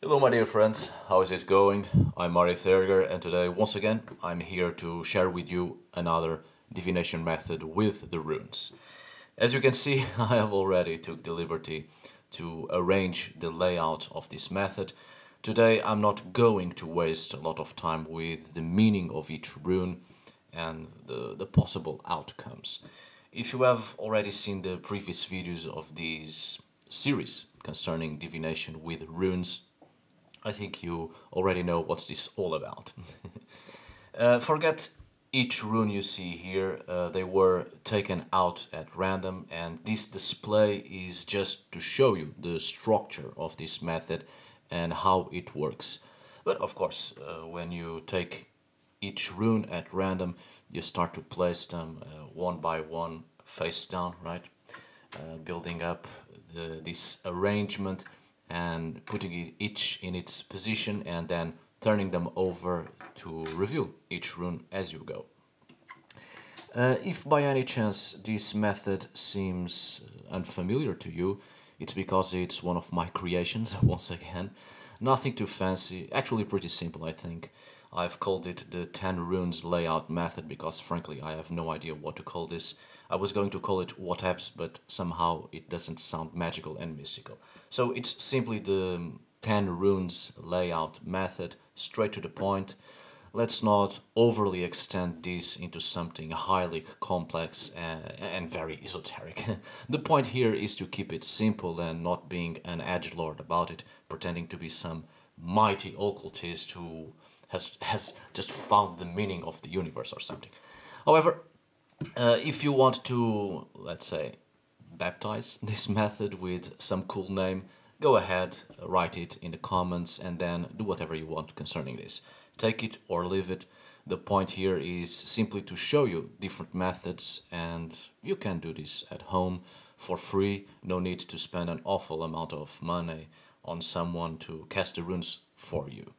Hello my dear friends, how is it going? I'm Mari Theriger and today once again I'm here to share with you another divination method with the runes. As you can see, I have already took the liberty to arrange the layout of this method. Today I'm not going to waste a lot of time with the meaning of each rune and the possible outcomes. If you have already seen the previous videos of this series concerning divination with runes, I think you already know what's this all about. Forget each rune you see here, they were taken out at random, and this display is just to show you the structure of this method and how it works. But of course, when you take each rune at random, you start to place them one by one face down, right? Building up this arrangement and putting it each in its position and then turning them over to reveal each rune as you go. If by any chance this method seems unfamiliar to you, it's because it's one of my creations, once again. Nothing too fancy, actually pretty simple I think. I've called it the 10 runes layout method because frankly I have no idea what to call this. I was going to call it whatevs, but somehow it doesn't sound magical and mystical. So it's simply the 10 runes layout method, straight to the point. Let's not overly extend this into something highly complex and very esoteric. The point here is to keep it simple and not being an edgelord about it, pretending to be some mighty occultist who has just found the meaning of the universe or something. However, if you want to, let's say, baptize this method with some cool name, go ahead, write it in the comments and then do whatever you want concerning this. Take it or leave it. The point here is simply to show you different methods, and you can do this at home for free. No need to spend an awful amount of money on someone to cast the runes for you.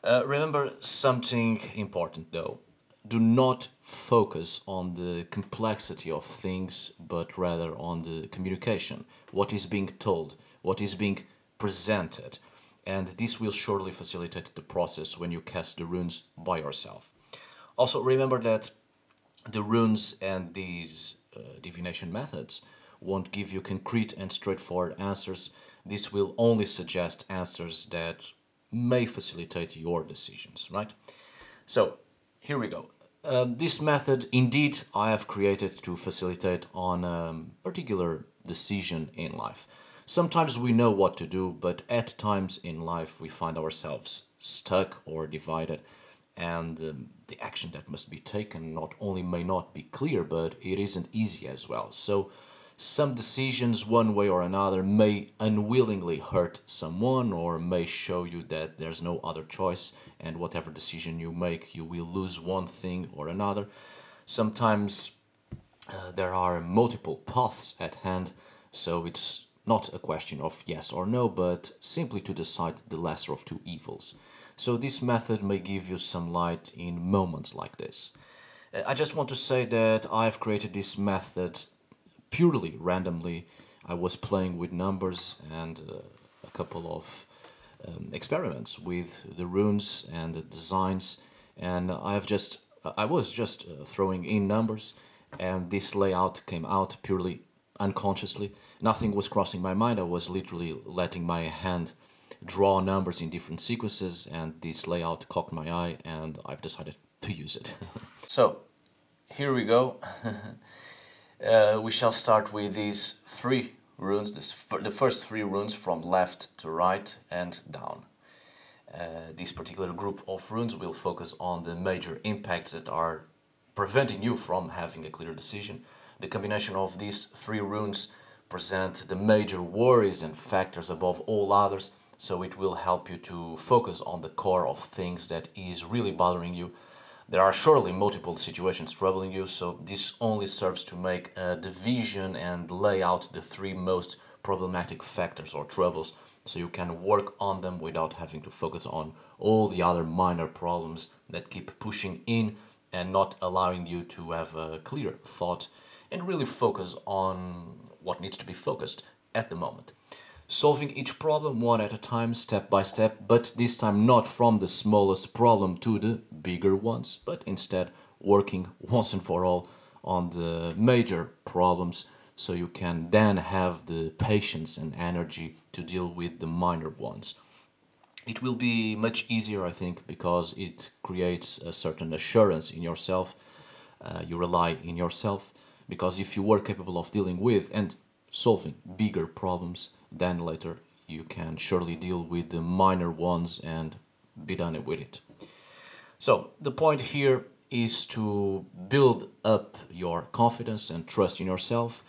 Remember something important though. Do not focus on the complexity of things, but rather on the communication, what is being told, what is being presented. And this will surely facilitate the process when you cast the runes by yourself. Also remember that the runes and these divination methods won't give you concrete and straightforward answers. This will only suggest answers that may facilitate your decisions, right? So, here we go. This method, indeed, I have created to facilitate on a particular decision in life. Sometimes we know what to do, but at times in life we find ourselves stuck or divided, and the action that must be taken not only may not be clear, but it isn't easy as well. So some decisions, one way or another, may unwillingly hurt someone or may show you that there's no other choice, and whatever decision you make, you will lose one thing or another. Sometimes there are multiple paths at hand, so it's not a question of yes or no, but simply to decide the lesser of two evils. So this method may give you some light in moments like this. I just want to say that I've created this method purely randomly. I was playing with numbers and a couple of experiments with the runes and the designs, and I was just throwing in numbers, and this layout came out purely unconsciously. Nothing was crossing my mind. I was literally letting my hand draw numbers in different sequences, and this layout caught my eye and I've decided to use it. So here we go. We shall start with these 3 runes, the first 3 runes from left to right and down. This particular group of runes will focus on the major impacts that are preventing you from having a clear decision. The combination of these 3 runes present the major worries and factors above all others, so it will help you to focus on the core of things that is really bothering you. There are surely multiple situations troubling you, so this only serves to make a division and lay out the 3 most problematic factors or troubles, so you can work on them without having to focus on all the other minor problems that keep pushing in and not allowing you to have a clear thought and really focus on what needs to be focused at the moment. Solving each problem one at a time, step by step, but this time not from the smallest problem to the bigger ones, but instead working once and for all on the major problems, so you can then have the patience and energy to deal with the minor ones. It will be much easier, I think, because it creates a certain assurance in yourself. You rely in yourself, because if you were capable of dealing with and solving bigger problems, then later you can surely deal with the minor ones and be done with it. So the point here is to build up your confidence and trust in yourself,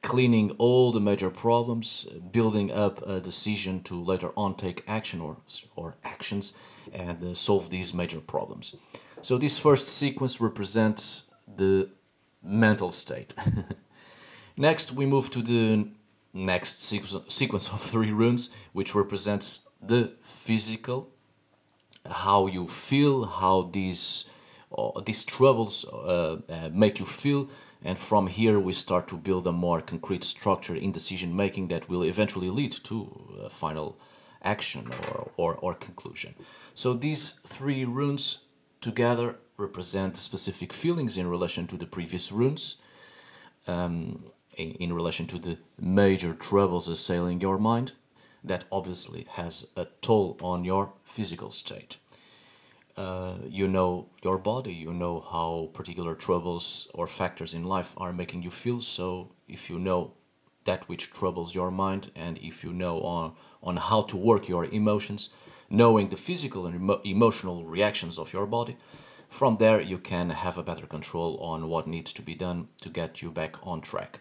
cleaning all the major problems, building up a decision to later on take action or actions and solve these major problems. So this first sequence represents the mental state. Next, we move to the next sequence of 3 runes, which represents the physical, how you feel, how these troubles make you feel, and from here we start to build a more concrete structure in decision making that will eventually lead to a final action or conclusion. So these 3 runes together represent specific feelings in relation to the previous runes, in relation to the major troubles assailing your mind. That obviously has a toll on your physical state. You know your body, you know how particular troubles or factors in life are making you feel, so if you know that which troubles your mind, and if you know on how to work your emotions, knowing the physical and emotional reactions of your body, from there you can have a better control on what needs to be done to get you back on track.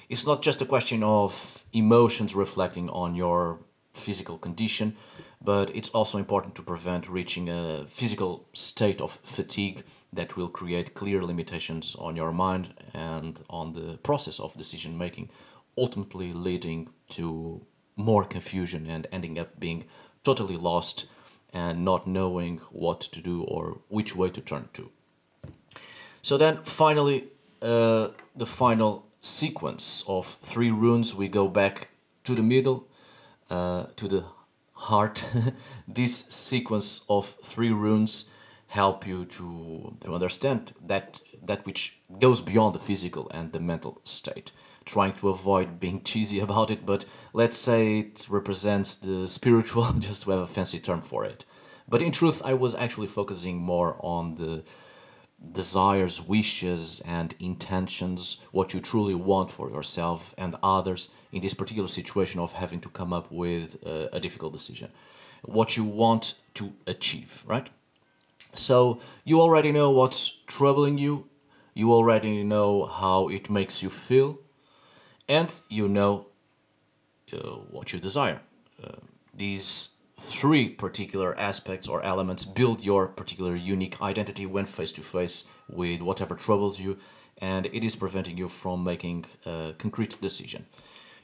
It's not just a question of emotions reflecting on your physical condition, but it's also important to prevent reaching a physical state of fatigue that will create clear limitations on your mind and on the process of decision making, ultimately leading to more confusion and ending up being totally lost and not knowing what to do or which way to turn to. So then finally, the final sequence of 3 runes, we go back to the middle, to the heart. This sequence of 3 runes help you to understand that which goes beyond the physical and the mental state. Trying to avoid being cheesy about it, but let's say it represents the spiritual, just to have a fancy term for it. But in truth, I was actually focusing more on the desires, wishes, and intentions, what you truly want for yourself and others in this particular situation of having to come up with a difficult decision. What you want to achieve, right? So you already know what's troubling you, you already know how it makes you feel, and you know what you desire. These 3 particular aspects or elements build your particular unique identity when face to face with whatever troubles you, and it is preventing you from making a concrete decision.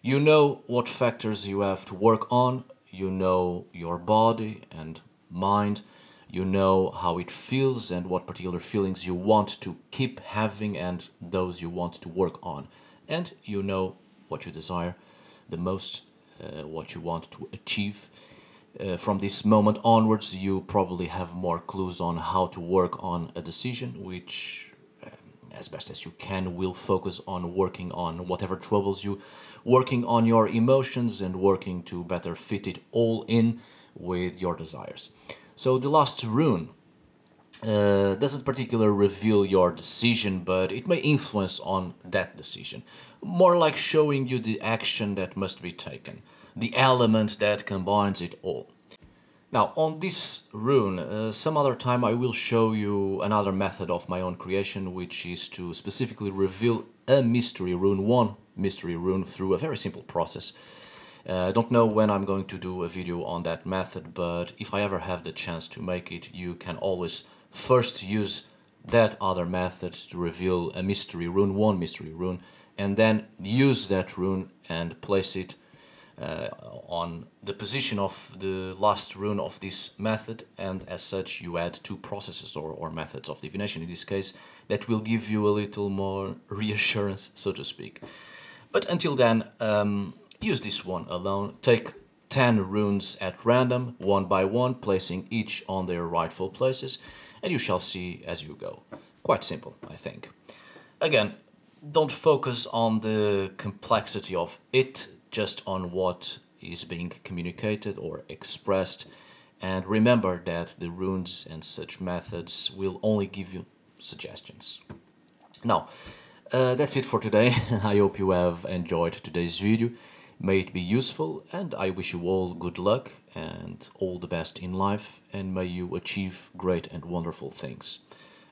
You know what factors you have to work on, you know your body and mind, you know how it feels and what particular feelings you want to keep having and those you want to work on. And you know what you desire the most, what you want to achieve. From this moment onwards, you probably have more clues on how to work on a decision, which, as best as you can, will focus on working on whatever troubles you, working on your emotions and working to better fit it all in with your desires. So the last rune doesn't particularly reveal your decision, but it may influence on that decision. More like showing you the action that must be taken, the element that combines it all. Now, on this rune, some other time I will show you another method of my own creation, which is to specifically reveal a mystery rune, one mystery rune, through a very simple process. I don't know when I'm going to do a video on that method, but if I ever have the chance to make it, you can always first use that other method to reveal a mystery rune, one mystery rune, and then use that rune and place it on the position of the last rune of this method, and as such you add two processes or methods of divination in this case that will give you a little more reassurance, so to speak. But until then, use this one alone. Take 10 runes at random, one by one, placing each on their rightful places, and you shall see as you go. Quite simple, I think. Again, don't focus on the complexity of it, just on what is being communicated or expressed, and remember that the runes and such methods will only give you suggestions. Now, that's it for today. I hope you have enjoyed today's video. May it be useful, and I wish you all good luck and all the best in life, and may you achieve great and wonderful things.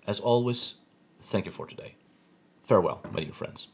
As always, thank you for today. Farewell, my dear friends.